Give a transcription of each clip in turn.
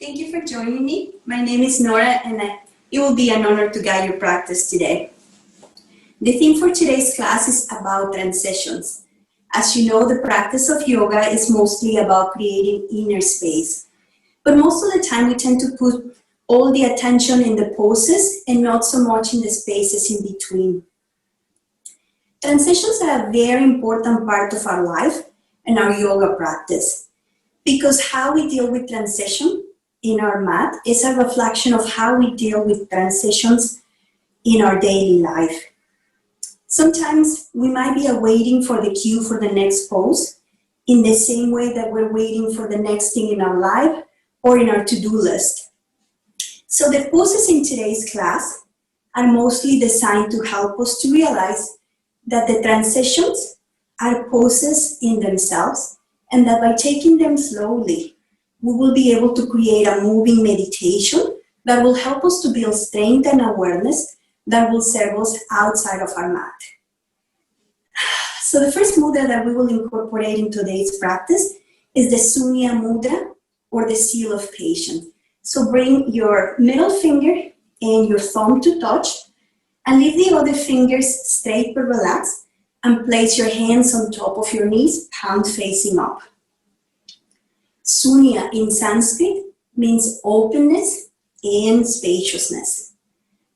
Thank you for joining me. My name is Nora, and it will be an honor to guide your practice today. The theme for today's class is about transitions. As you know, the practice of yoga is mostly about creating inner space. But most of the time, we tend to put all the attention in the poses and not so much in the spaces in between. Transitions are a very important part of our life and our yoga practice, because how we deal with transition in our mat is a reflection of how we deal with transitions in our daily life. Sometimes we might be waiting for the cue for the next pose in the same way that we're waiting for the next thing in our life or in our to-do list. So the poses in today's class are mostly designed to help us to realize that the transitions are poses in themselves, and that by taking them slowly, we will be able to create a moving meditation that will help us to build strength and awareness that will serve us outside of our mat. So the first mudra that we will incorporate in today's practice is the Sunya mudra, or the seal of patience. So bring your middle finger and your thumb to touch, and leave the other fingers straight but relaxed, and place your hands on top of your knees, palm facing up. Sunya in Sanskrit means openness and spaciousness.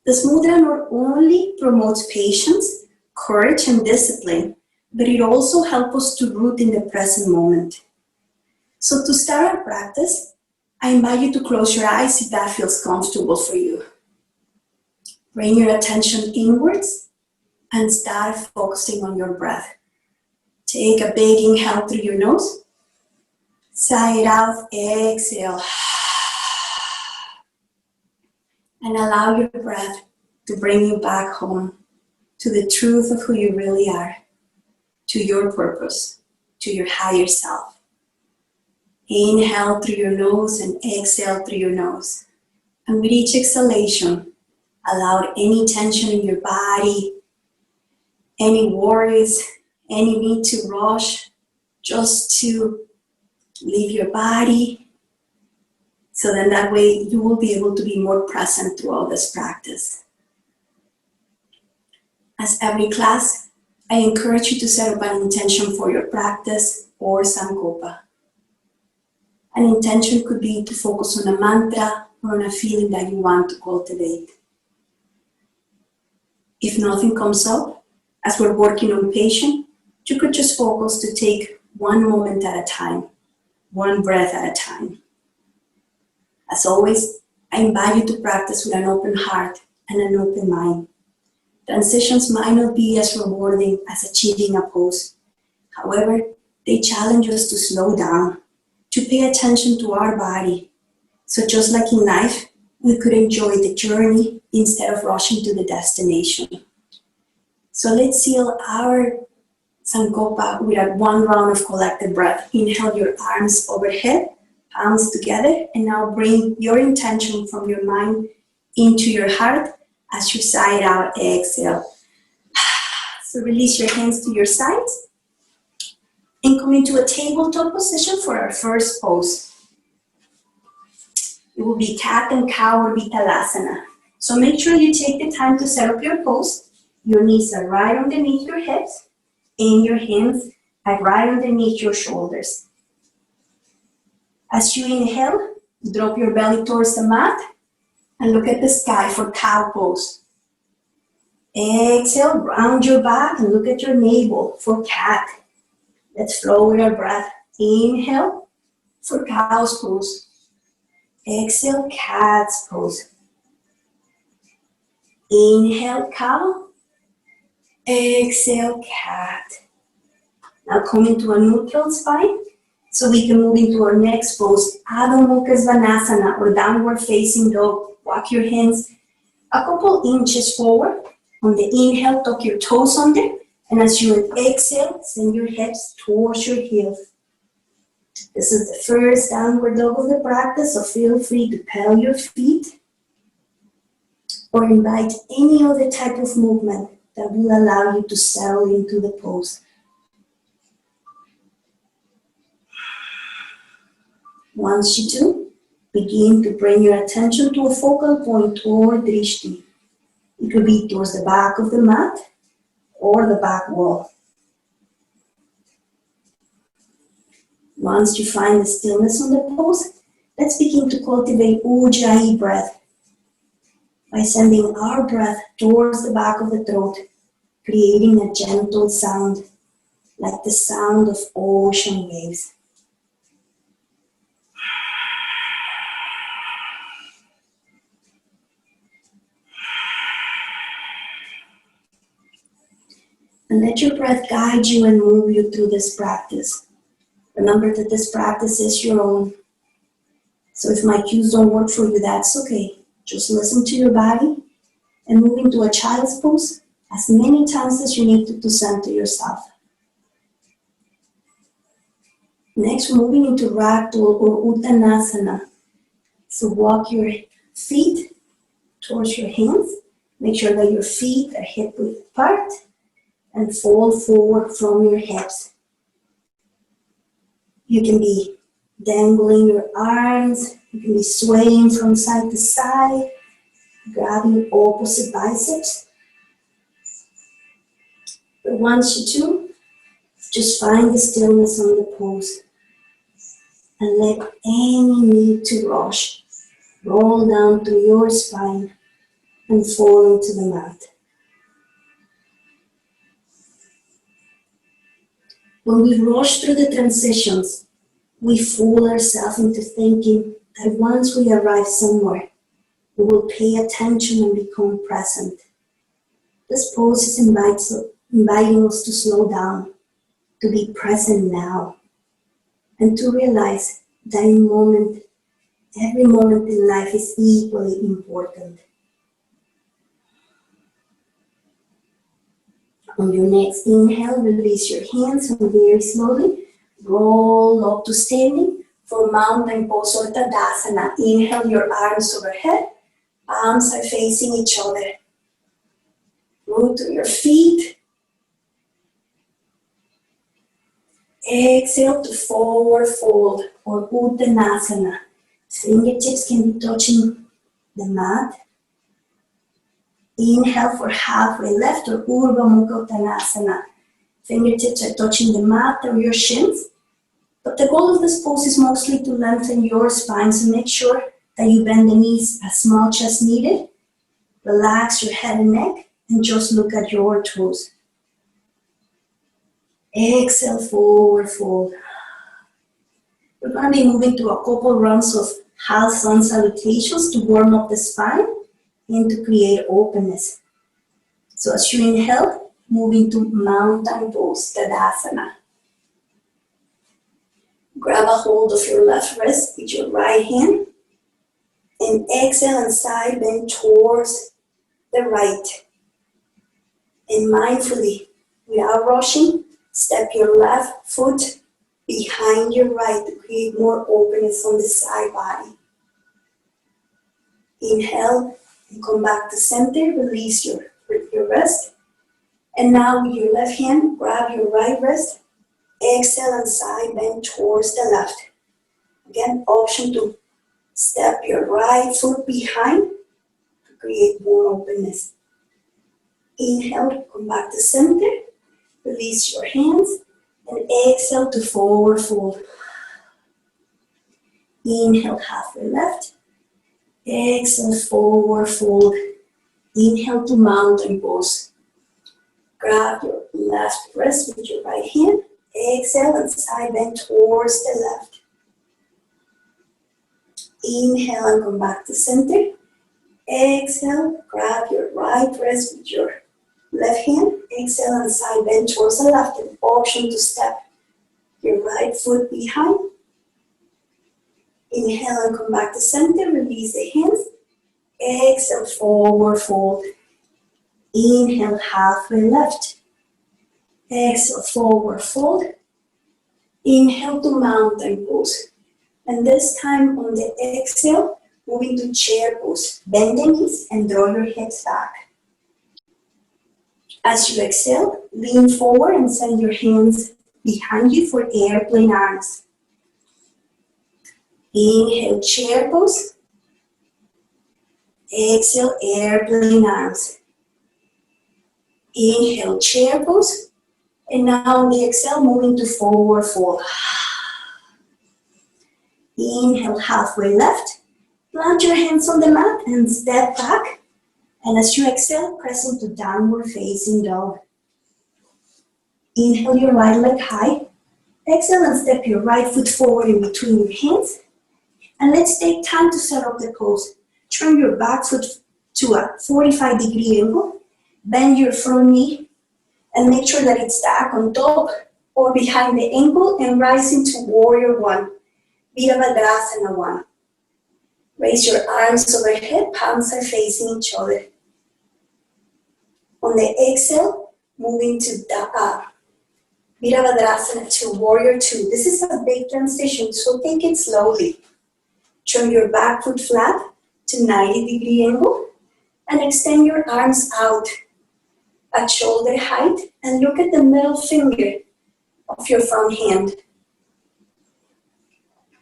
This mudra not only promotes patience, courage, and discipline, but it also helps us to root in the present moment. So to start our practice, I invite you to close your eyes if that feels comfortable for you. Bring your attention inwards and start focusing on your breath. Take a big inhale through your nose. Sigh it out, exhale. And allow your breath to bring you back home to the truth of who you really are, to your purpose, to your higher self. Inhale through your nose and exhale through your nose. And with each exhalation, allow any tension in your body, any worries, any need to rush, just to leave your body, so then that way you will be able to be more present throughout this practice. As every class, I encourage you to set up an intention for your practice or sankopa. An intention could be to focus on a mantra or on a feeling that you want to cultivate. If nothing comes up, as we're working on patience, you could just focus to take one moment at a time, one breath at a time. As always, I invite you to practice with an open heart and an open mind. Transitions might not be as rewarding as achieving a pose. However, they challenge us to slow down, to pay attention to our body. So just like in life, we could enjoy the journey instead of rushing to the destination. So let's seal our sankopa with a one round of collective breath. Inhale your arms overhead, palms together, and now bring your intention from your mind into your heart as you sigh it out, exhale. So release your hands to your sides and come into a tabletop position for our first pose. It will be cat and cow or Vipalasana. So make sure you take the time to set up your pose. Your knees are right underneath your hips and your hands are right underneath your shoulders. As you inhale, drop your belly towards the mat and look at the sky for cow pose. Exhale, round your back and look at your navel for cat. Let's flow with our breath. Inhale for cow's pose. Exhale, cat's pose. Inhale, cow. Exhale, cat. Now come into a neutral spine so we can move into our next pose, Adho Mukha Svanasana, or downward facing dog. Walk your hands a couple inches forward. On the inhale, tuck your toes under, and as you exhale, send your hips towards your heels. This is the first downward dog of the practice, so feel free to pedal your feet or invite any other type of movement that will allow you to settle into the pose. Once you do, Begin to bring your attention to a focal point or drishti. It could be towards the back of the mat or the back wall. Once you find the stillness on the pose, let's begin to cultivate Ujjayi breath by sending our breath towards the back of the throat, creating a gentle sound like the sound of ocean waves. And let your breath guide you and move you through this practice. Remember that this practice is your own. So if my cues don't work for you, that's okay. Just listen to your body and move into a child's pose as many times as you need to center yourself. Next, we're moving into Ragdoll or Uttanasana. So walk your feet towards your hands. Make sure that your feet are hip width apart and fold forward from your hips. You can be dangling your arms. You can be swaying from side to side, grabbing opposite biceps. But once you do, just find the stillness on the pose and let any need to rush roll down through your spine and fall into the mat. When we rush through the transitions, we fool ourselves into thinking that once we arrive somewhere, we will pay attention and become present. This pose is inviting us to slow down, to be present now, and to realize that every moment in life is equally important. On your next inhale, release your hands and very slowly roll up to standing for mountain pose or Tadasana. Inhale your arms overhead, palms are facing each other. Root to your feet. Exhale to forward fold or Uttanasana. Fingertips can be touching the mat. Inhale for halfway left or Urdhva Mukha Uttanasana. Fingertips are touching the mat or your shins. But the goal of this pose is mostly to lengthen your spine, so make sure that you bend the knees as much as needed. Relax your head and neck and just look at your toes. Exhale, forward fold. We're going to be moving to a couple rounds of half sun salutations to warm up the spine and to create openness. So as you inhale, move into mountain pose, Tadasana. Grab a hold of your left wrist with your right hand and exhale and side bend towards the right. And mindfully, without rushing, step your left foot behind your right to create more openness on the side body. Inhale and come back to center, release your wrist. And now with your left hand, grab your right wrist, exhale and side bend towards the left. Again, option to step your right foot behind to create more openness. Inhale, come back to center, release your hands, and exhale to forward fold. Inhale, halfway left, exhale, forward fold. Inhale to mountain pose. Grab your left wrist with your right hand, exhale and side bend towards the left. Inhale and come back to center. Exhale, grab your right wrist with your left hand, exhale and side bend towards the left. An option to step your right foot behind. Inhale and come back to center, release the hands. Exhale, forward fold. Inhale, halfway left. Exhale, forward fold. Inhale to mountain pose. And this time on the exhale, move into chair pose. Bend the knees and draw your hips back. As you exhale, lean forward and send your hands behind you for airplane arms. Inhale, chair pose. Exhale, airplane arms. Inhale, chair pose. And now on the exhale, moving to forward fold. Inhale, halfway left. Plant your hands on the mat and step back. And as you exhale, press into downward facing dog. Inhale your right leg high. Exhale and step your right foot forward in between your hands. And let's take time to set up the pose. Turn your back foot to a 45-degree angle. Bend your front knee and make sure that it's stacked on top or behind the ankle and rise into warrior one. Virabhadrasana one. Raise your arms overhead, palms are facing each other. On the exhale, moving to Virabhadrasana to warrior two. This is a big transition, so take it slowly. Turn your back foot flat to 90-degree angle and extend your arms out at shoulder height and look at the middle finger of your front hand.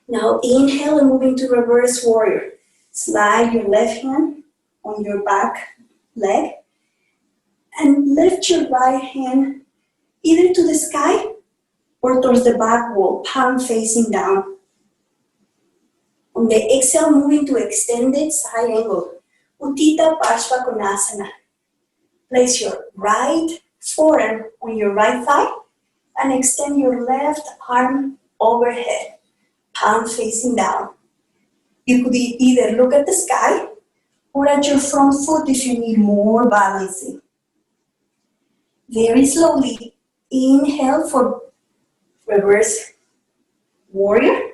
Now inhale and move into reverse warrior. Slide your left hand on your back leg and lift your right hand either to the sky or towards the back wall, palm facing down. On the exhale, moving to extended side angle, Uttita Parshva Konasana. Place your right forearm on your right thigh and extend your left arm overhead, palm facing down. You could either look at the sky or at your front foot if you need more balancing. Very slowly, inhale for reverse warrior.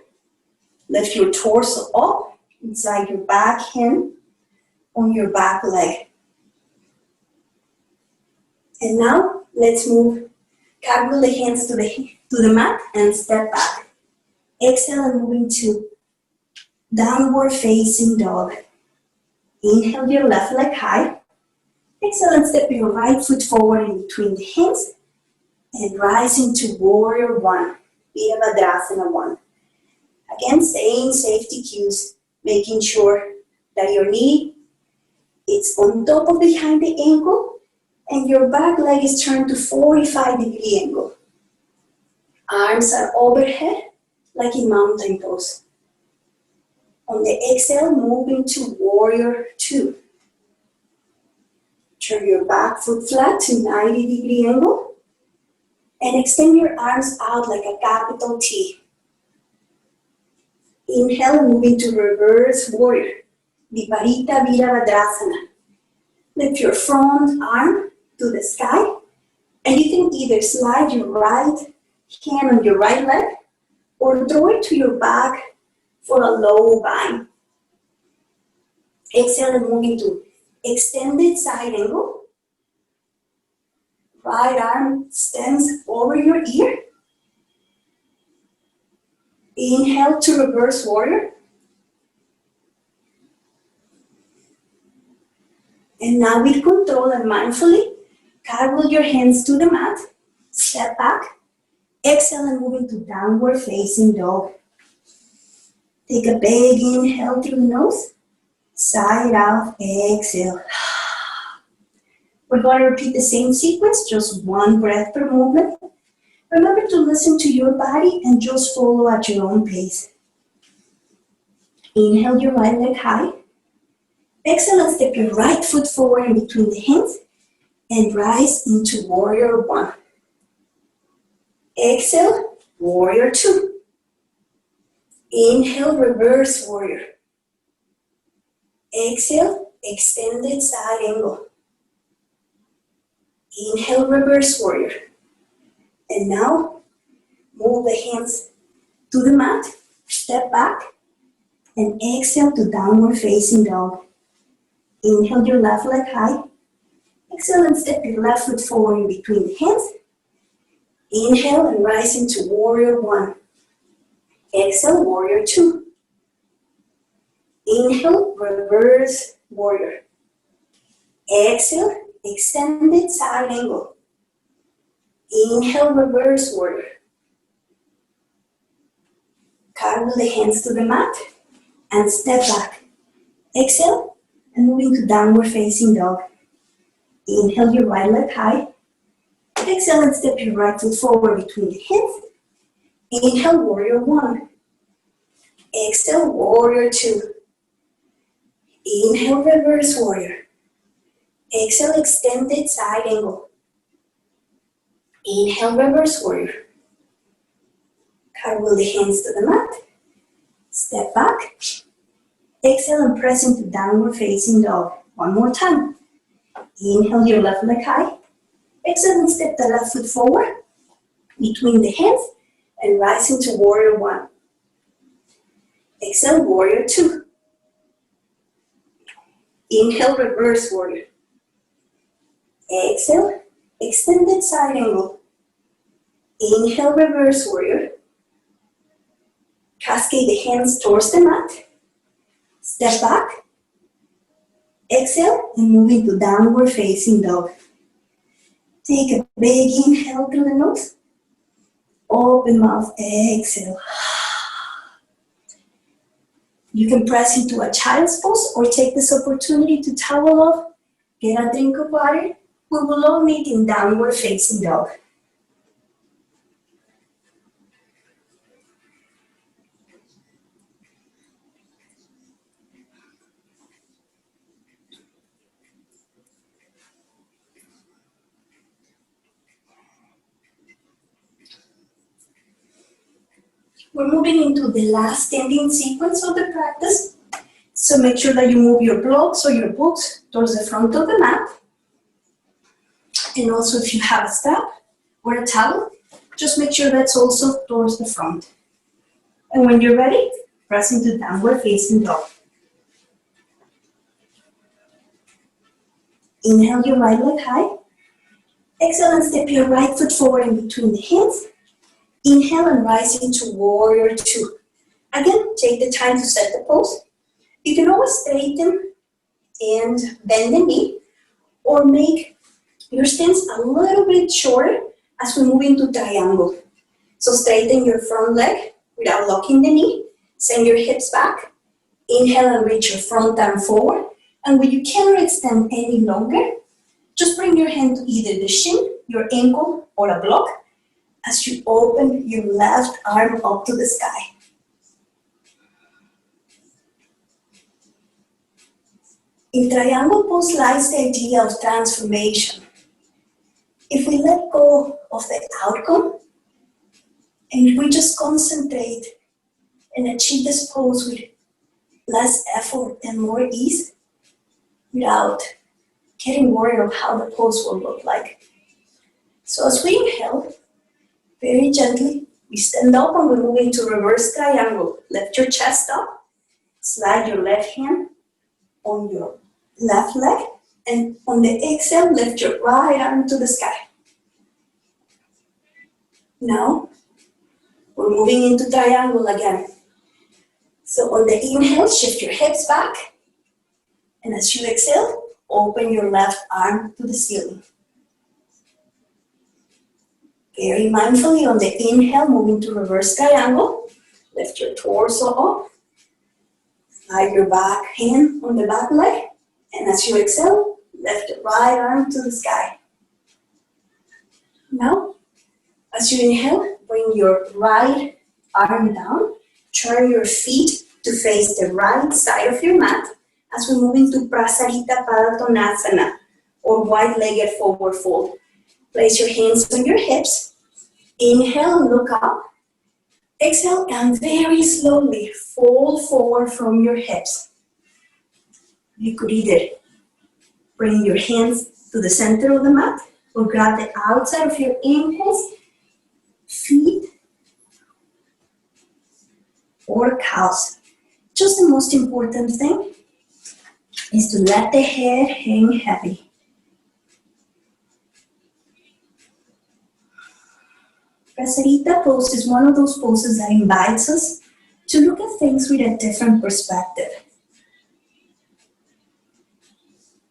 Lift your torso up inside your back hand on your back leg. And now let's move, cartwheel the hands to the mat and step back. Exhale and move into downward facing dog. Inhale your left leg high. Exhale and step your right foot forward in between the hands and rise into warrior one, Virabhadrasana one. Again, staying safety cues, making sure that your knee is on top of behind the ankle and your back leg is turned to 45-degree angle. Arms are overhead like in mountain pose. On the exhale, move into warrior two. Turn your back foot flat to 90-degree angle and extend your arms out like a capital T. Inhale and move into reverse warrior, Viparita Virabhadrasana. Lift your front arm to the sky and you can either slide your right hand on your right leg or throw it to your back for a low bind. Exhale and move into extended side angle. Right arm extends over your ear. Inhale to reverse warrior. And now with control and mindfully, cartwheel your hands to the mat, step back, exhale and move into downward facing dog. Take a big inhale through the nose, side out, exhale. We're going to repeat the same sequence, just one breath per movement. Remember to listen to your body and just follow at your own pace. Inhale your right leg high. Exhale and step your right foot forward in between the hands and rise into warrior one. Exhale, warrior two. Inhale, reverse warrior. Exhale, extended side angle. Inhale, reverse warrior. And now, move the hands to the mat, step back, and exhale to downward facing dog. Inhale your left leg high. Exhale and step your left foot forward in between the hands. Inhale and rise into warrior one. Exhale, warrior two. Inhale, reverse warrior. Exhale, extended side angle. Inhale, reverse warrior. Cartwheel the hands to the mat and step back. Exhale and move into downward facing dog. Inhale your right leg high. Exhale and step your right foot forward between the hands. Inhale, warrior one. Exhale, warrior two. Inhale, reverse warrior. Exhale, extended side angle. Inhale, reverse warrior. Cartwheel the hands to the mat. Step back. Exhale and press into downward facing dog. One more time. Inhale your left leg high. Exhale and step the left foot forward between the hands and rise into warrior one. Exhale, warrior two. Inhale, reverse warrior. Exhale, extended side angle. Inhale, reverse warrior. Cascade the hands towards the mat. Step back. Exhale and move into downward facing dog. Take a big inhale through the nose. Open mouth, exhale. You can press into a child's pose or take this opportunity to towel off, get a drink of water. We will all meet in downward facing dog. We're moving into the last standing sequence of the practice. So make sure that you move your blocks or your books towards the front of the mat. And also if you have a strap or a towel, just make sure that's also towards the front. And when you're ready, press into downward facing dog. Inhale your right leg high. Exhale and step your right foot forward in between the hands. Inhale and rise into warrior two. Again, take the time to set the pose. You can always straighten and bend the knee or make your stance a little bit shorter as we move into triangle. So straighten your front leg without locking the knee. Send your hips back. Inhale and reach your front arm forward. And when you cannot extend any longer, just bring your hand to either the shin, your ankle, or a block as you open your left arm up to the sky. In triangle pose lies the idea of transformation. If we let go of the outcome and we just concentrate and achieve this pose with less effort and more ease without getting worried of how the pose will look like. So as we inhale, very gently, we stand up and we move into reverse triangle. Lift your chest up, slide your left hand on your left leg, and on the exhale, lift your right arm to the sky. Now, we're moving into triangle again. So on the inhale, shift your hips back, and as you exhale, open your left arm to the ceiling. Very mindfully on the inhale, moving to reverse triangle. Lift your torso up. Slide your back hand on the back leg. And as you exhale, lift the right arm to the sky. Now, as you inhale, bring your right arm down. Turn your feet to face the right side of your mat as we move into Prasarita Padottanasana, or wide-legged forward fold. Place your hands on your hips. Inhale and look up. Exhale and very slowly fold forward from your hips. You could either bring your hands to the center of the mat or grab the outside of your ankles, feet, or calves. Just the most important thing is to let the head hang heavy. Prasarita pose is one of those poses that invites us to look at things with a different perspective.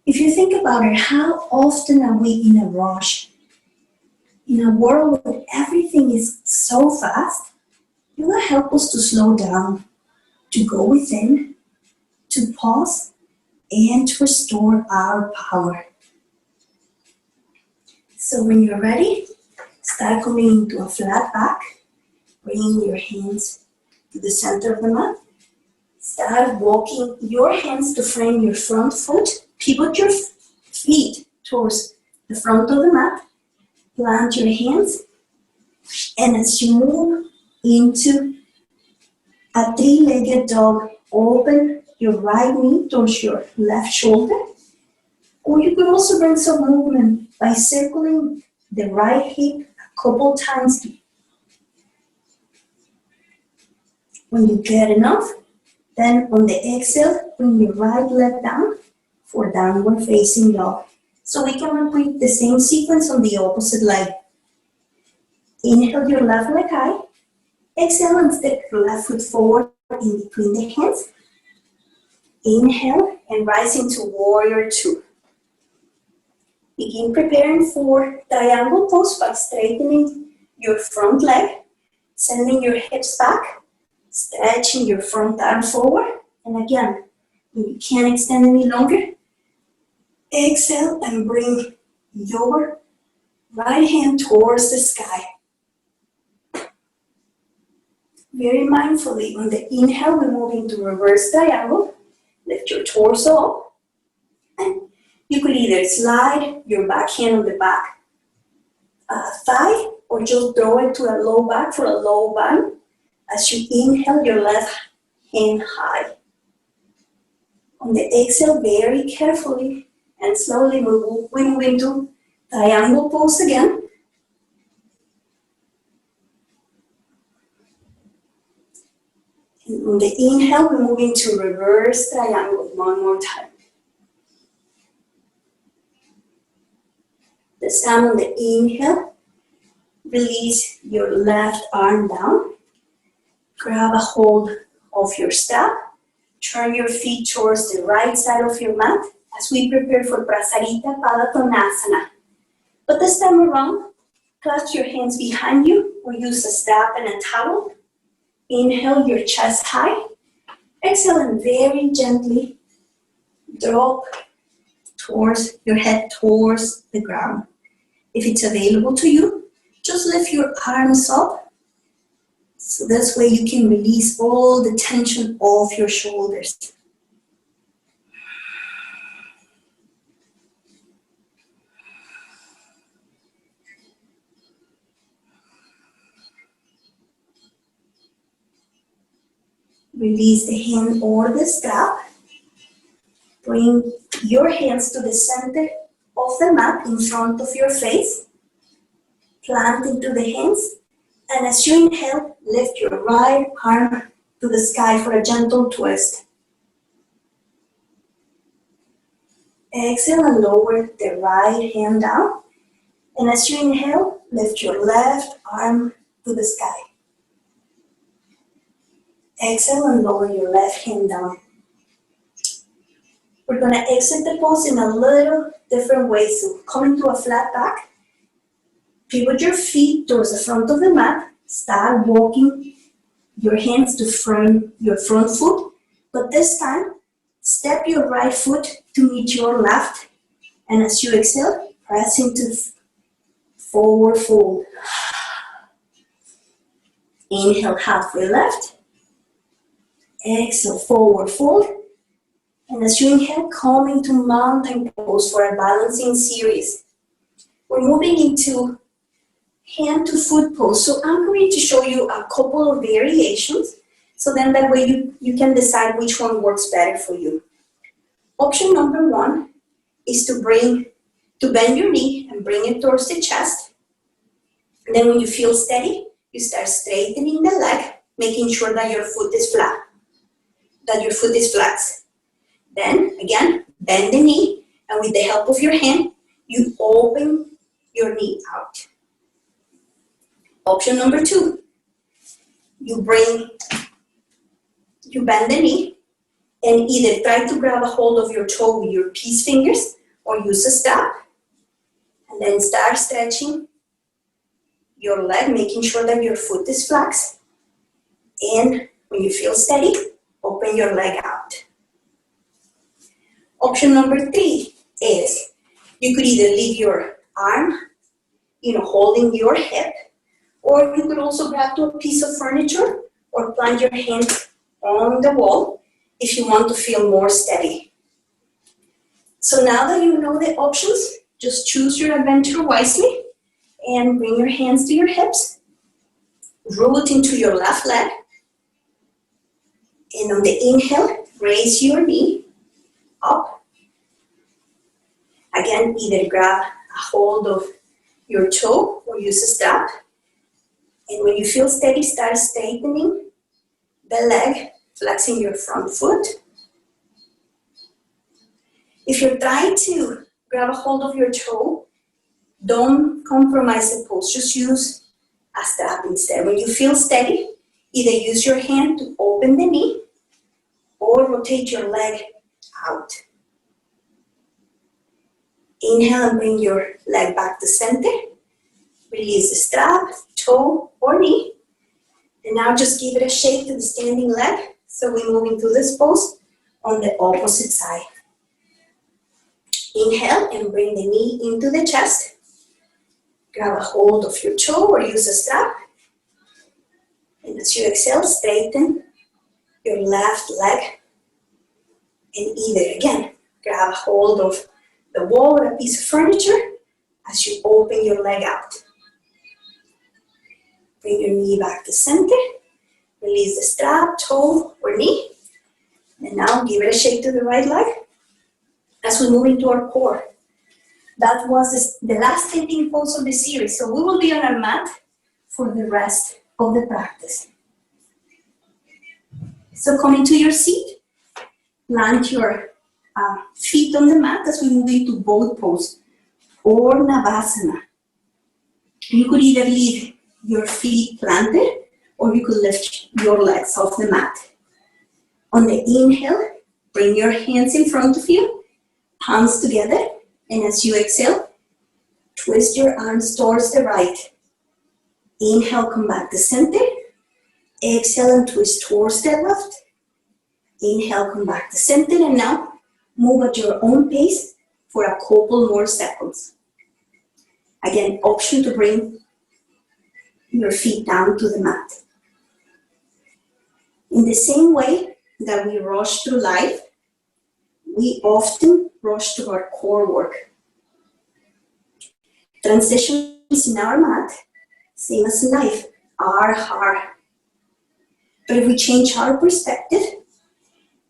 If you think about it, how often are we in a rush? In a world where everything is so fast, will help us to slow down, to go within, to pause, and to restore our power. So when you're ready, start coming into a flat back, bringing your hands to the center of the mat. Start walking your hands to frame your front foot. Pivot your feet towards the front of the mat. Plant your hands. And as you move into a three-legged dog, open your right knee towards your left shoulder. Or you can also bring some movement by circling the right hip a couple times. When you get enough, then on the exhale, bring your right leg down for downward facing dog. So we can repeat the same sequence on the opposite leg. Inhale your left leg high. Exhale and step your left foot forward in between the hands. Inhale and rise into warrior two. Begin preparing for triangle pose by straightening your front leg, sending your hips back, stretching your front arm forward. And again, when you can't extend any longer, exhale and bring your right hand towards the sky. Very mindfully, on the inhale, we move into reverse triangle. Lift your torso up. And you could either slide your back hand on the back thigh or just throw it to a low back for a low bind. As you inhale, your left hand high. On the exhale, very carefully and slowly, we move into triangle pose again. And on the inhale, we move into reverse triangle one more time. This time on the inhale, release your left arm down. Grab a hold of your staff. Turn your feet towards the right side of your mat as we prepare for Prasarita Padakonasana. But this time around, clasp your hands behind you or use a staff and a towel. Inhale your chest high. Exhale and very gently drop towards your head towards the ground. If it's available to you, just lift your arms up. So this way you can release all the tension off your shoulders. Release the hand or the strap. Bring your hands to the center of the mat in front of your face. Plant into the hands. And as you inhale, lift your right arm to the sky for a gentle twist. Exhale and lower the right hand down. And as you inhale, lift your left arm to the sky. Exhale and lower your left hand down. We're going to exit the pose in a little different way. So come into a flat back. Pivot your feet towards the front of the mat. Start walking your hands to front your front foot. But this time, step your right foot to meet your left. And as you exhale, press into forward fold. Inhale, halfway left. Exhale, forward fold. And as you inhale, come into mountain pose for a balancing series. We're moving into hand to foot pose. So I'm going to show you a couple of variations. So then that way you can decide which one works better for you. Option number one is to bend your knee and bring it towards the chest. And then when you feel steady, you start straightening the leg, making sure that your foot is flat. Then, again, bend the knee, and with the help of your hand, you open your knee out. Option number two, you bend the knee, and either try to grab a hold of your toe with your peace fingers, or use a staff, and then start stretching your leg, making sure that your foot is flat. And when you feel steady, open your leg out. Option number 3 is you could either leave your arm, holding your hip, or you could also grab to a piece of furniture or plant your hand on the wall if you want to feel more steady. So now that you know the options, just choose your adventure wisely and bring your hands to your hips, root into your left leg, and on the inhale, raise your knee up. Again, either grab a hold of your toe or use a strap. And when you feel steady, start straightening the leg, flexing your front foot. If you're trying to grab a hold of your toe, don't compromise the pose, just use a strap instead. When you feel steady, either use your hand to open the knee or rotate your leg out. Inhale and bring your leg back to center. Release the strap, toe, or knee. And now just give it a shake to the standing leg. So we move into this pose on the opposite side. Inhale and bring the knee into the chest. Grab a hold of your toe or use a strap. And as you exhale, straighten your left leg. And either, again, grab a hold of the wall or a piece of furniture as you open your leg out. Bring your knee back to center. Release the strap, toe, or knee. And now give it a shake to the right leg as we move into our core. That was the last standing pose of the series. So we will be on our mat for the rest of the practice. So coming to your seat, plant your feet on the mat as we move into boat pose or Navasana. You could either leave your feet planted or you could lift your legs off the mat. On the inhale, bring your hands in front of you, palms together, and as you exhale, twist your arms towards the right. Inhale, come back to center. Exhale and twist towards the left. Inhale, come back to center, and now move at your own pace for a couple more seconds. Again, option to bring your feet down to the mat. In the same way that we rush through life, we often rush to our core work. Transitions in our mat, same as in life, are hard. But if we change our perspective,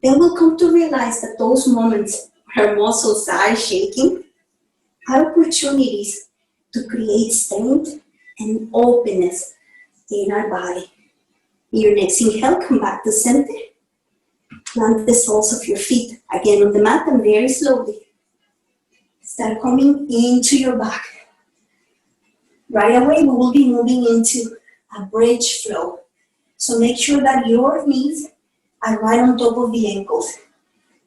then we'll come to realize that those moments where our muscles are shaking are opportunities to create strength and openness in our body. In your next inhale, come back to center. Plant the soles of your feet again on the mat and very slowly start coming into your back. Right away, we will be moving into a bridge flow. So make sure that your knees are right on top of the ankles.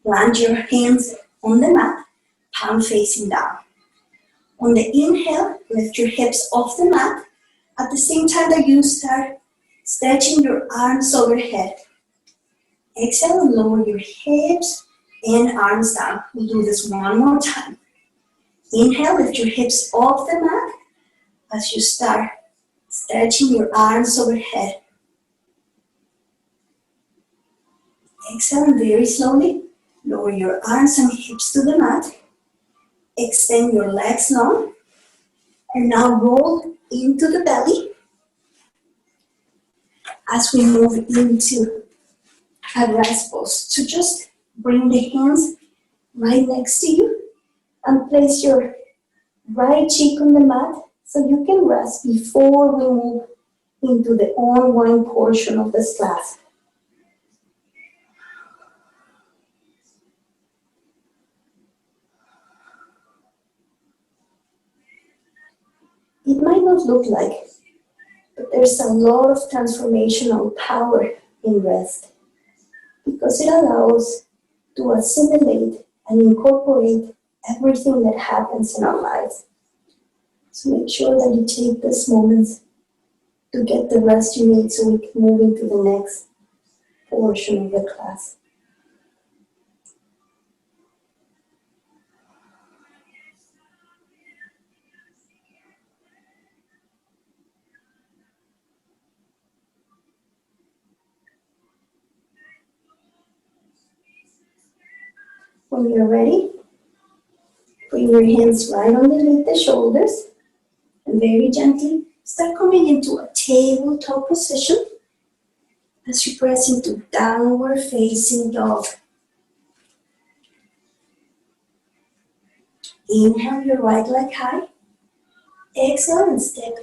Plant your hands on the mat, palm facing down. On the inhale, lift your hips off the mat at the same time that you start stretching your arms overhead. Exhale and lower your hips and arms down. We'll do this one more time. Inhale, lift your hips off the mat as you start stretching your arms overhead. Exhale and very slowly lower your arms and hips to the mat. Extend your legs long. And now roll into the belly as we move into a rest pose. So just bring the hands right next to you and place your right cheek on the mat so you can rest before we move into the unwind portion of this class. It might not look like it, but there's a lot of transformational power in rest because it allows to assimilate and incorporate everything that happens in our lives. So make sure that you take this moment to get the rest you need so we can move into the next portion of the class. When you're ready, put your hands right underneath the shoulders and very gently start coming into a tabletop position as you press into downward facing dog. Inhale your right leg high. Exhale and step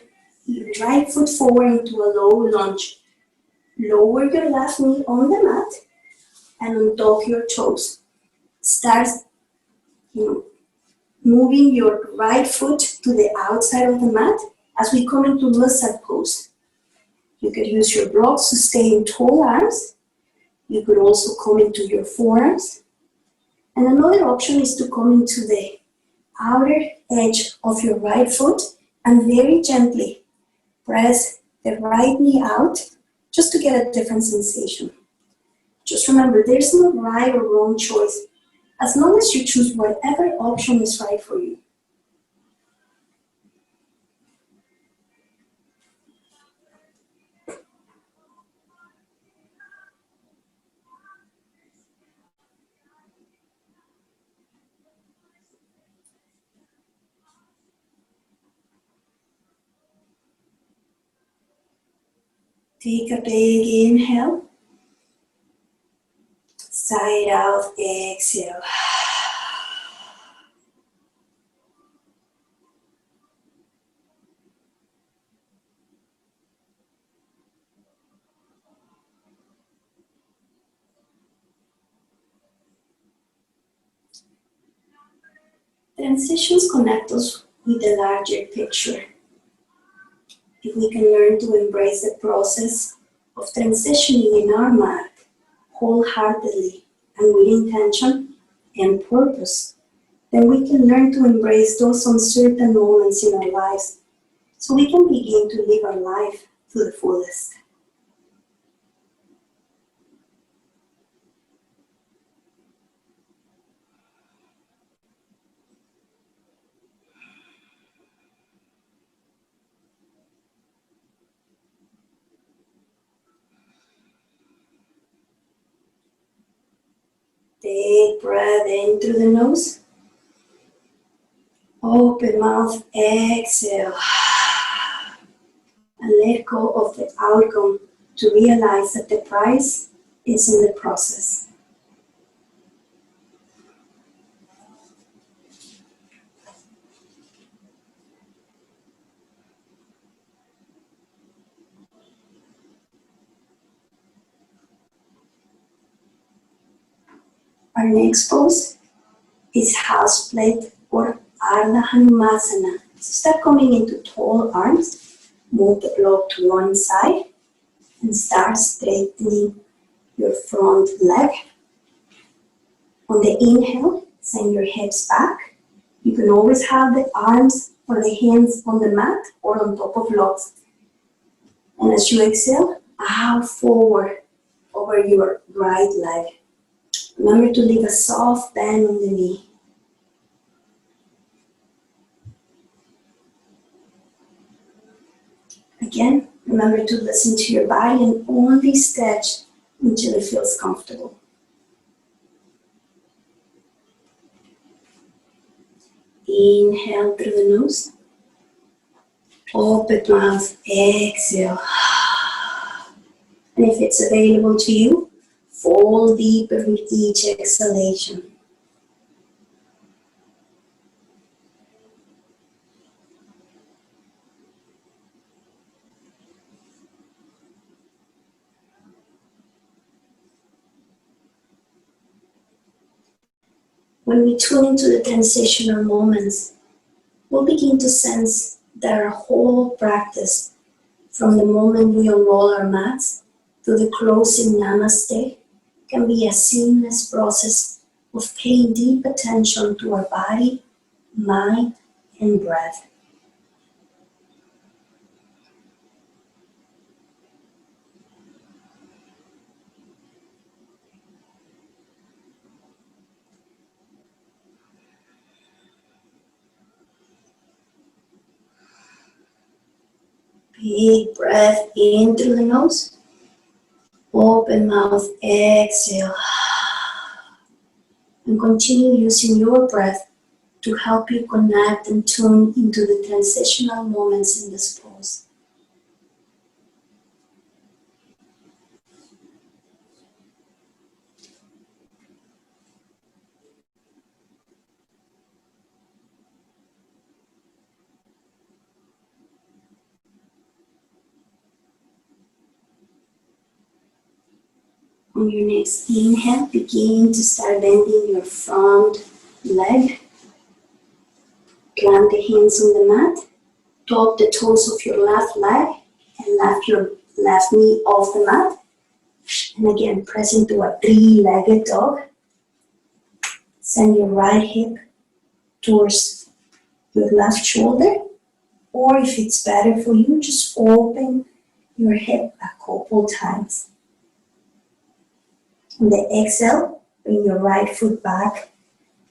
your right foot forward into a low lunge. Lower your left knee on the mat and untuck your toes. Start moving your right foot to the outside of the mat as we come into lizard pose. You could use your blocks to stay in tall arms. You could also come into your forearms. And another option is to come into the outer edge of your right foot and very gently press the right knee out just to get a different sensation. Just remember, there's no right or wrong choice as long as you choose whatever option is right for you. Take a big inhale. Side out, exhale. Transitions connect us with the larger picture. If we can learn to embrace the process of transitioning in our mat wholeheartedly and with intention and purpose, then we can learn to embrace those uncertain moments in our lives so we can begin to live our life to the fullest. Take breath in through the nose. Open mouth, exhale. And let go of the outcome to realize that the prize is in the process. Our next pose is house split or Ardha Hanumasana. So start coming into tall arms, move the block to one side and start straightening your front leg. On the inhale, send your hips back. You can always have the arms or the hands on the mat or on top of blocks. And as you exhale, out forward over your right leg. Remember to leave a soft bend on the knee. Again, remember to listen to your body and only stretch until it feels comfortable. Inhale through the nose. Open mouth, exhale. And if it's available to you, fall deeper with each exhalation. When we tune into the transitional moments, we'll begin to sense that our whole practice, from the moment we unroll our mats to the closing namaste, can be a seamless process of paying deep attention to our body, mind, and breath. Big breath in through the nose. Open mouth, exhale. And continue using your breath to help you connect and tune into the transitional moments in this pose. On your next inhale, begin to start bending your front leg. Plant the hands on the mat. Top the toes of your left leg and lift your left knee off the mat. And again, press into a three-legged dog. Send your right hip towards your left shoulder. Or if it's better for you, just open your hip a couple times. On the exhale, bring your right foot back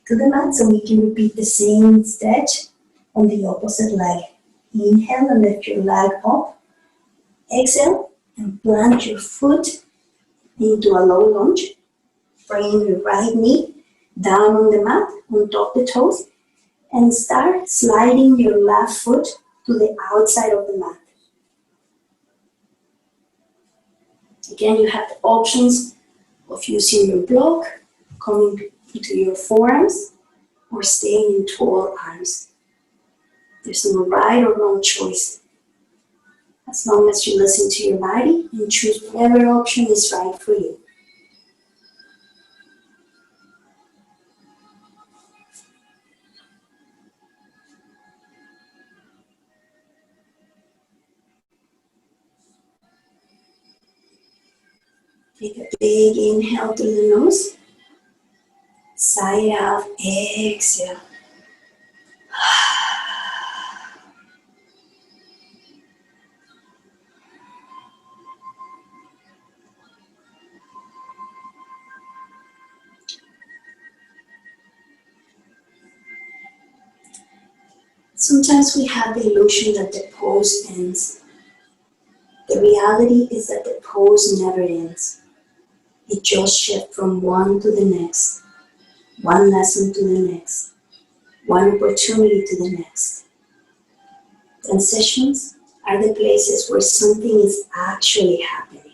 to the mat so we can repeat the same stretch on the opposite leg. Inhale and lift your leg up. Exhale and plant your foot into a low lunge. Bring your right knee down on the mat, on top of the toes, and start sliding your left foot to the outside of the mat. Again, you have the options of using your block, coming into your forearms, or staying in tall arms. There's no right or wrong choice. As long as you listen to your body and choose whatever option is right for you. Take a big inhale through the nose. Sigh out, exhale. Sometimes we have the illusion that the pose ends. The reality is that the pose never ends. It just shifts from one to the next, one lesson to the next, one opportunity to the next. Transitions are the places where something is actually happening.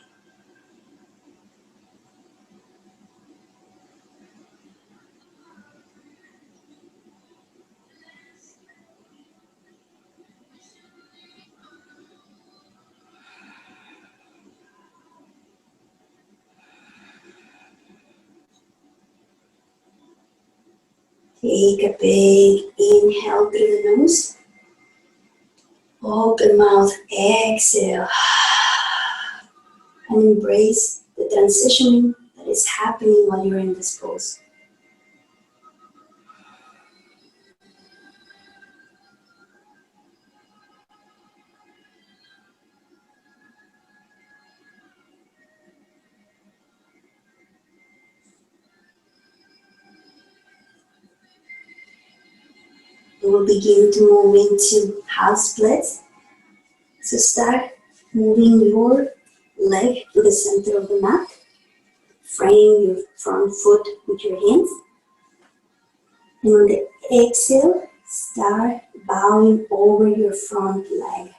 Take a big inhale through the nose. Open mouth, exhale. And embrace the transitioning that is happening while you're in this pose. We will begin to move into half splits. So start moving your leg to the center of the mat. Frame your front foot with your hands. And on the exhale, start bowing over your front leg.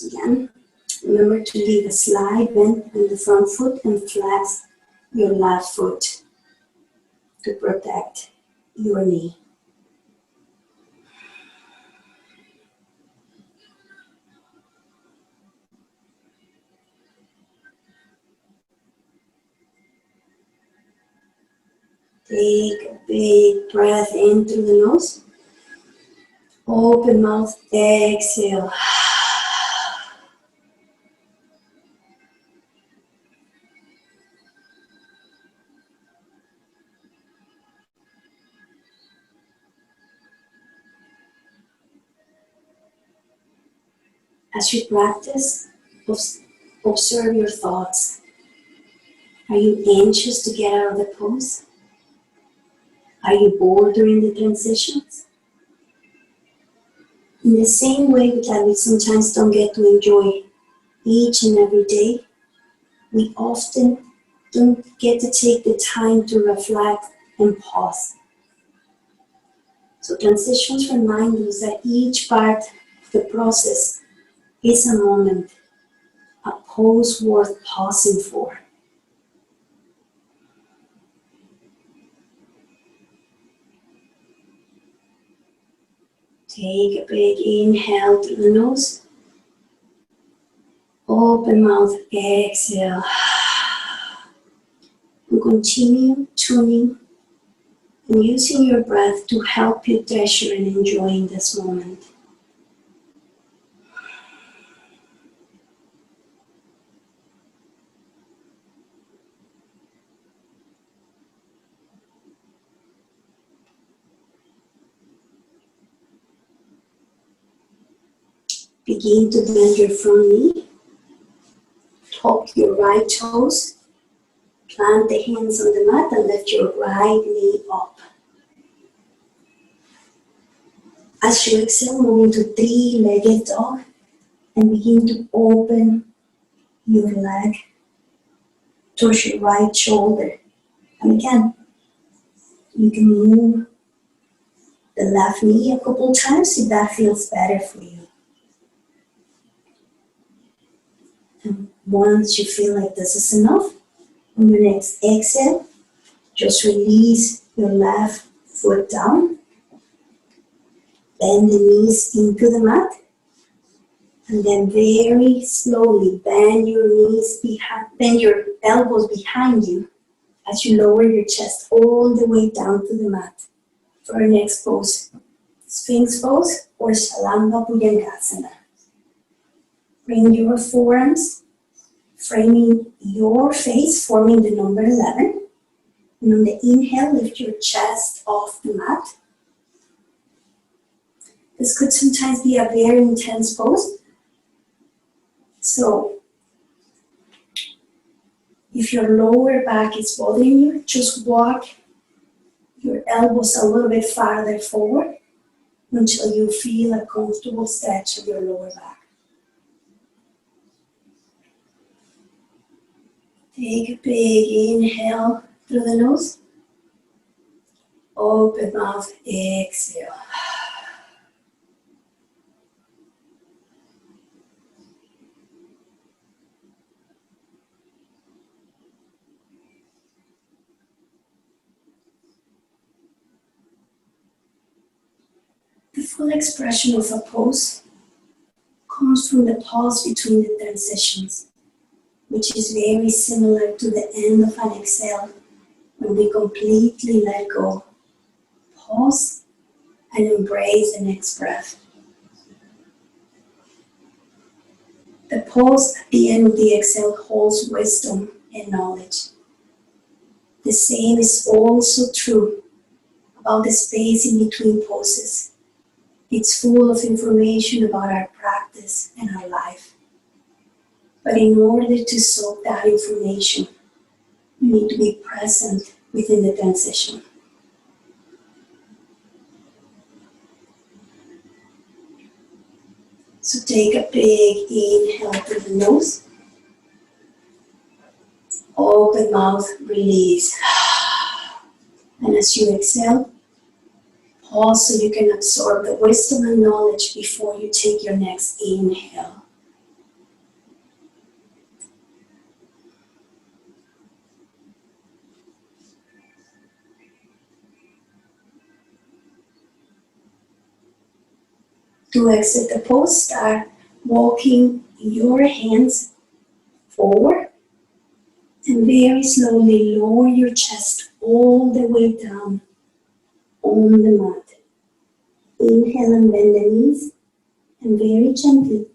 Again, remember to leave a slight bend in the front foot and flex your left foot to protect your knee. Take a big breath in through the nose. Open mouth, exhale. As you practice, observe your thoughts. Are you anxious to get out of the pose? Are you bored during the transitions? In the same way that we sometimes don't get to enjoy each and every day, we often don't get to take the time to reflect and pause. So transitions remind us that each part of the process is a moment, a pause worth pausing for. Take a big inhale through the nose. Open mouth, exhale. And continue tuning and using your breath to help you treasure and enjoy in this moment. Begin to bend your front knee. Tuck your right toes. Plant the hands on the mat and lift your right knee up. As you exhale, move into three-legged dog and begin to open your leg towards your right shoulder. And again, you can move the left knee a couple times if that feels better for you. And once you feel like this is enough, on your next exhale, just release your left foot down. Bend the knees into the mat. And then very slowly bend your knees behind, bend your elbows behind you as you lower your chest all the way down to the mat for our next pose. Sphinx pose or Shalanga Bhujangasana. Bring your forearms, framing your face, forming the number 11. And on the inhale, lift your chest off the mat. This could sometimes be a very intense pose. So, if your lower back is bothering you, just walk your elbows a little bit farther forward until you feel a comfortable stretch of your lower back. Take a big inhale through the nose. Open mouth, exhale. The full expression of a pose comes from the pause between the transitions, which is very similar to the end of an exhale when we completely let go, pause, and embrace the next breath. The pause at the end of the exhale holds wisdom and knowledge. The same is also true about the space in between poses. It's full of information about our practice and our life. But in order to soak that information, you need to be present within the transition. So take a big inhale through the nose. Open mouth, release. And as you exhale, pause so you can absorb the wisdom and knowledge before you take your next inhale. To exit the pose, start walking your hands forward and very slowly lower your chest all the way down on the mat. Inhale and bend the knees and very gently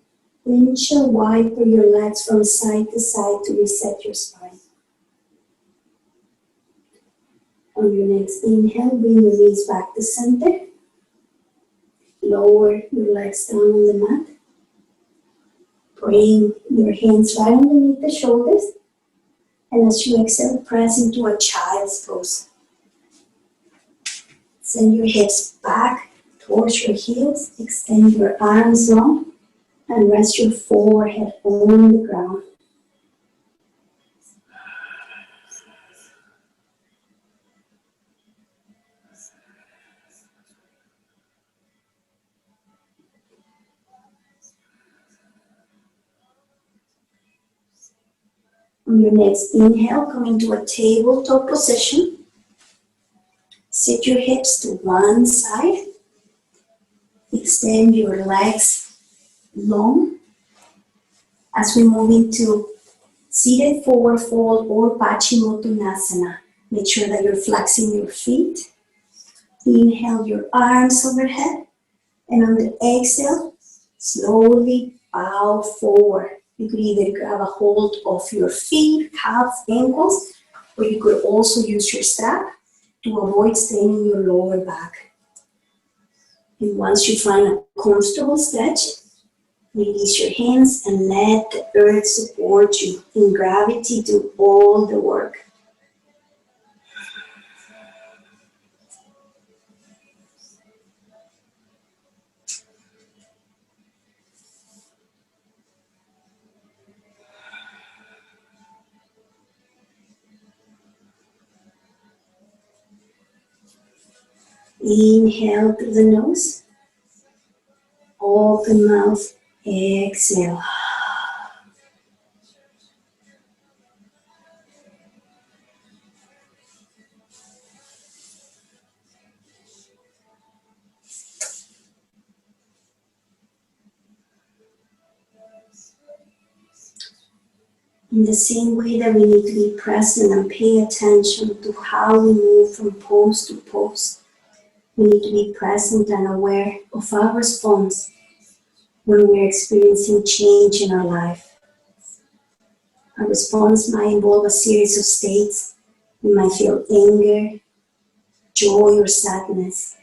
windshield wiper your legs from side to side to reset your spine. On your next inhale, bring your knees back to center. Lower your legs down on the mat. Bring your hands right underneath the shoulders. And as you exhale, press into a child's pose. Send your hips back Force your heels, extend your arms long, and rest your forehead on the ground. On your next inhale, come into a tabletop position. Sit your hips to one side. Extend your legs long as we move into seated forward fold or Paschimottanasana. Make sure that you're flexing your feet. Inhale your arms overhead, and on the exhale, slowly bow forward. You could either grab a hold of your feet, calves, ankles, or you could also use your strap to avoid straining your lower back. And once you find a comfortable stretch, release your hands and let the earth support you. And gravity do all the work. Inhale through the nose, open mouth, exhale. In the same way that we need to be present and pay attention to how we move from pose to pose, we need to be present and aware of our response when we're experiencing change in our life. Our response might involve a series of states. We might feel anger, joy, or sadness.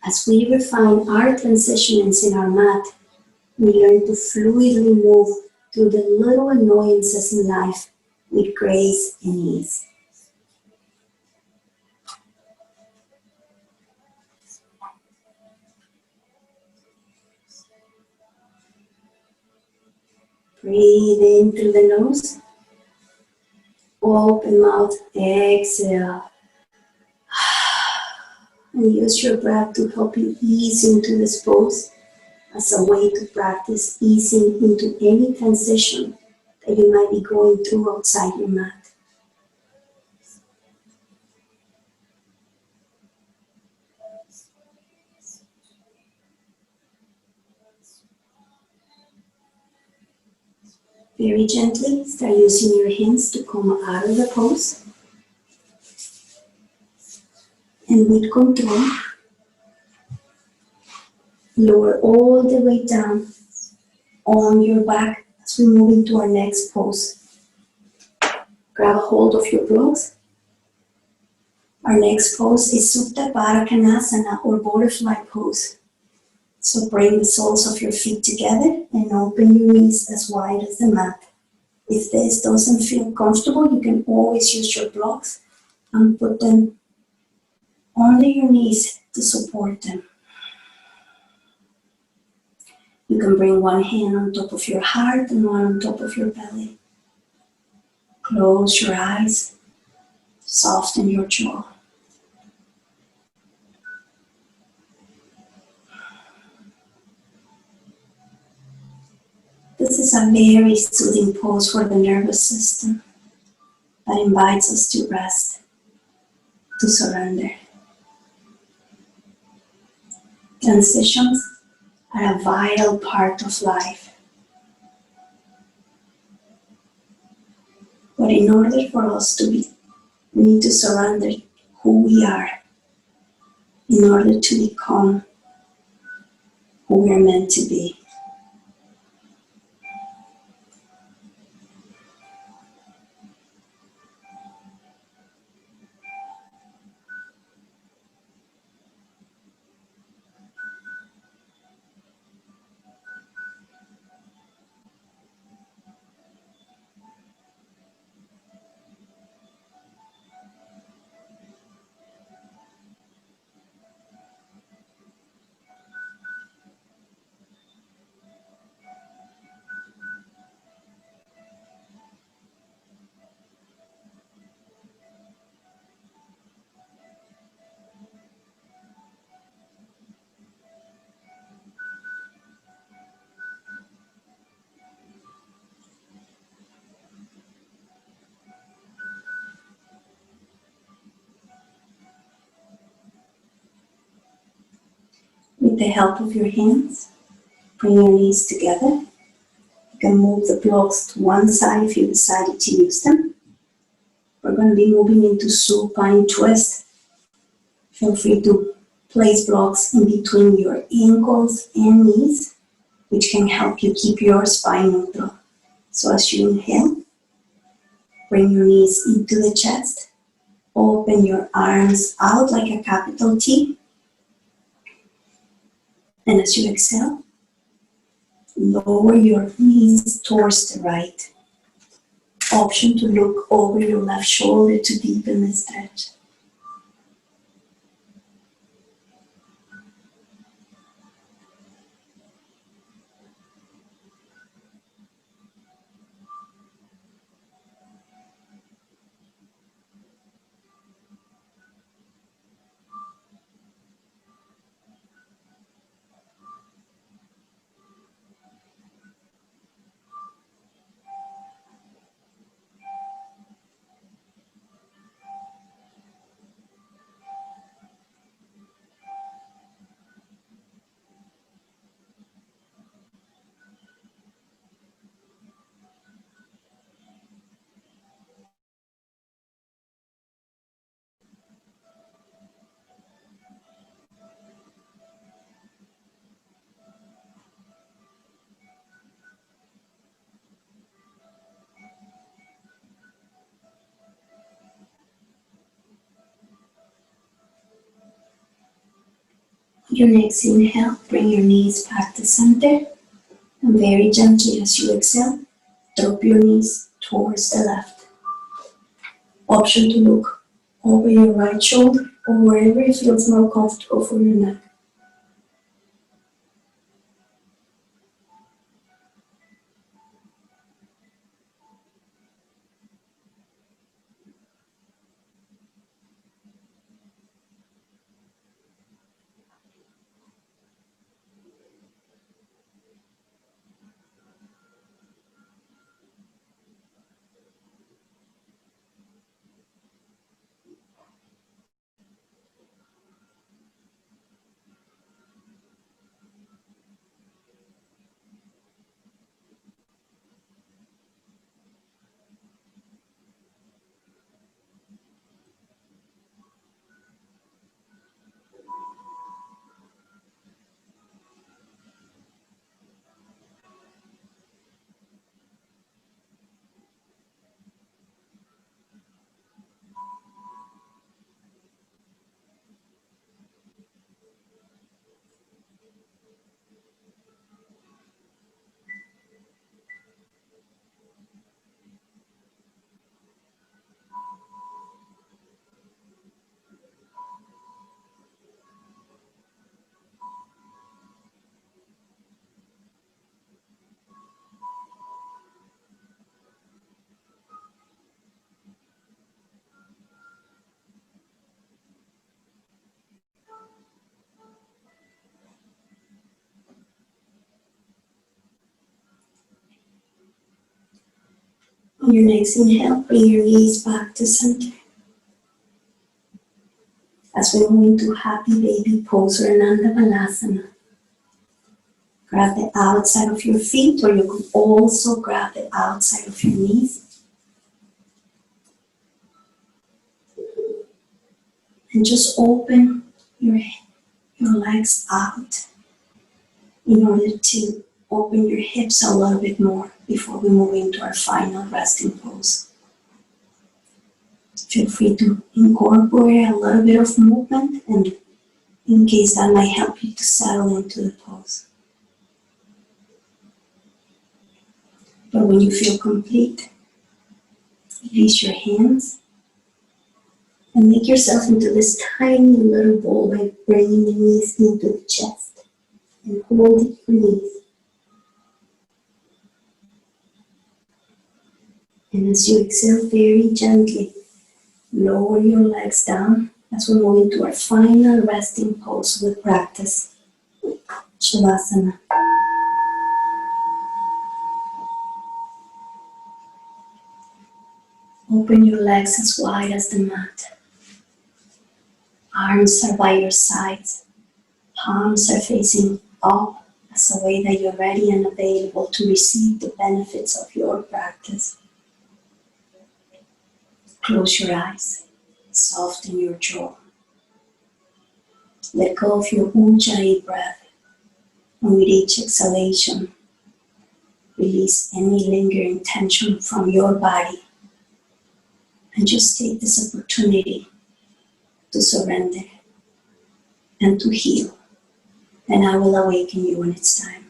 As we refine our transitions in our mat, we learn to fluidly move through the little annoyances in life with grace and ease. Breathe in through the nose, open mouth, exhale. And use your breath to help you ease into this pose as a way to practice easing into any transition that you might be going through outside your mat. Very gently, start using your hands to come out of the pose. And with control, lower all the way down on your back as we move into our next pose. Grab a hold of your blocks. Our next pose is Supta Baddha Konasana or butterfly pose. So bring the soles of your feet together and open your knees as wide as the mat. If this doesn't feel comfortable, you can always use your blocks and put them under your knees to support them. You can bring one hand on top of your heart and one on top of your belly. Close your eyes, soften your jaw. This is a very soothing pose for the nervous system that invites us to rest, to surrender. Transitions are a vital part of life. But in order for us to be, we need to surrender who we are in order to become who we are meant to be. With the help of your hands, bring your knees together. You can move the blocks to one side if you decided to use them. We're going to be moving into supine twist. Feel free to place blocks in between your ankles and knees, which can help you keep your spine neutral. So as you inhale, bring your knees into the chest. Open your arms out like a capital T. And as you exhale, lower your knees towards the right. Option to look over your left shoulder to deepen the stretch. Your next inhale, bring your knees back to center. And very gently as you exhale, drop your knees towards the left. Option to look over your right shoulder or wherever it feels more comfortable for your neck. On your next inhale, bring your knees back to center. As we move into happy baby pose or Ananda Balasana, grab the outside of your feet, or you can also grab the outside of your knees. And just open your legs out in order to open your hips a little bit more before we move into our final resting pose. Feel free to incorporate a little bit of movement, and in case that might help you to settle into the pose. But when you feel complete, release your hands and make yourself into this tiny little ball by bringing the knees into the chest and holding your knees. And as you exhale, very gently lower your legs down as we move into our final resting pose of the practice, Shavasana. Open your legs as wide as the mat. Arms are by your sides. Palms are facing up as a way that you're ready and available to receive the benefits of your practice. Close your eyes, soften your jaw. Let go of your Ujjayi breath, and with each exhalation, release any lingering tension from your body, and just take this opportunity to surrender and to heal. And I will awaken you when it's time.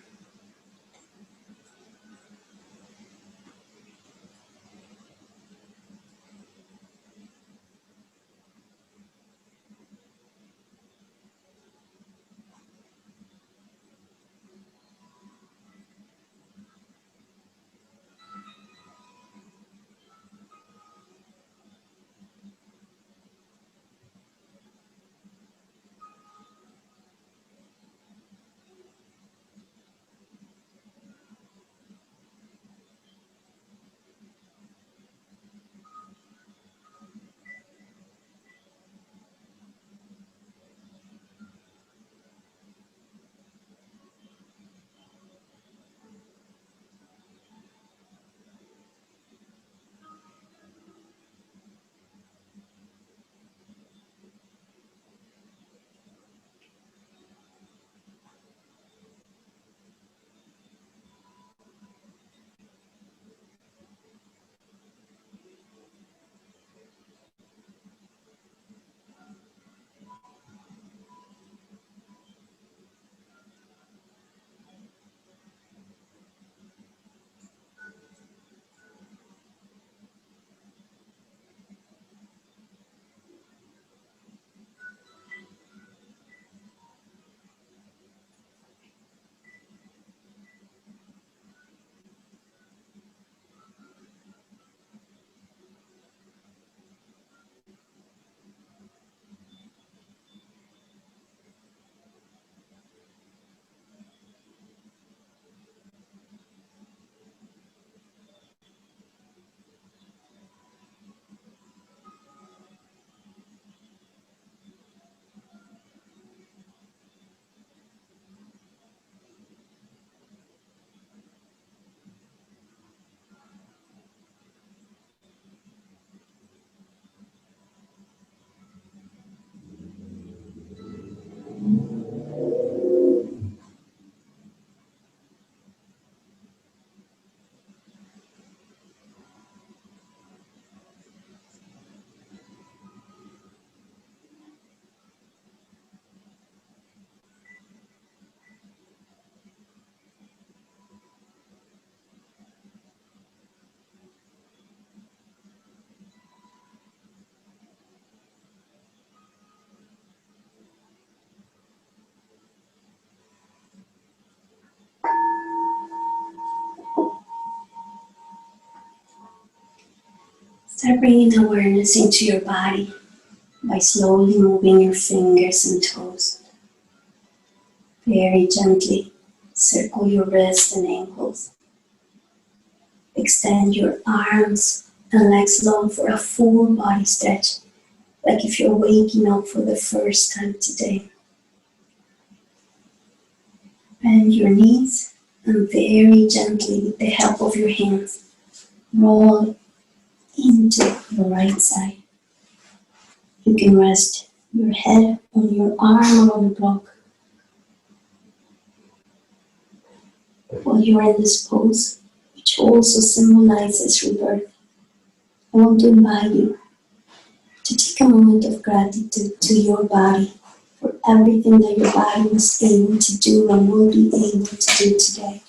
Start bringing awareness into your body by slowly moving your fingers and toes. Very gently circle your wrists and ankles. Extend your arms and legs long for a full body stretch, like if you're waking up for the first time today. Bend your knees and very gently, with the help of your hands, roll into your right side. You can rest your head on your arm or on the block. While you're in this pose, which also symbolizes rebirth, I want to invite you to take a moment of gratitude to your body for everything that your body was able to do and will be able to do today.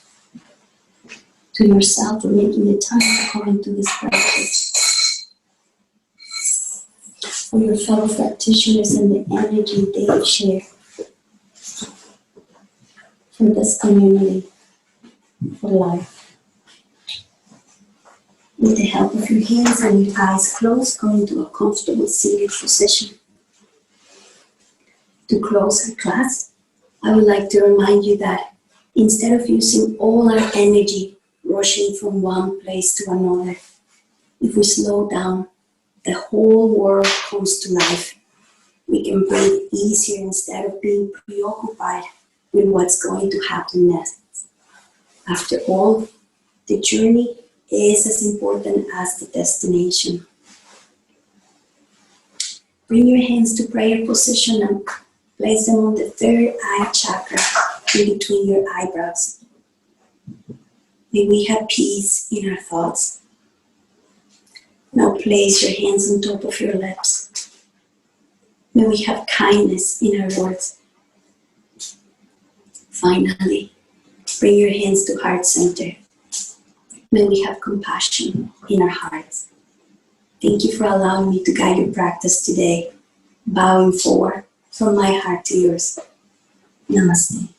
To yourself for making the time to come into this practice. For your fellow practitioners and the energy they have shared. For this community, for life. With the help of your hands and your eyes closed, go into a comfortable seated position. To close our class, I would like to remind you that instead of using all our energy rushing from one place to another, if we slow down, the whole world comes to life. We can breathe easier instead of being preoccupied with what's going to happen next. After all, the journey is as important as the destination. Bring your hands to prayer position and place them on the third eye chakra in between your eyebrows. May we have peace in our thoughts. Now place your hands on top of your lips. May we have kindness in our words. Finally, bring your hands to heart center. May we have compassion in our hearts. Thank you for allowing me to guide your practice today. Bowing forward from my heart to yours. Namaste.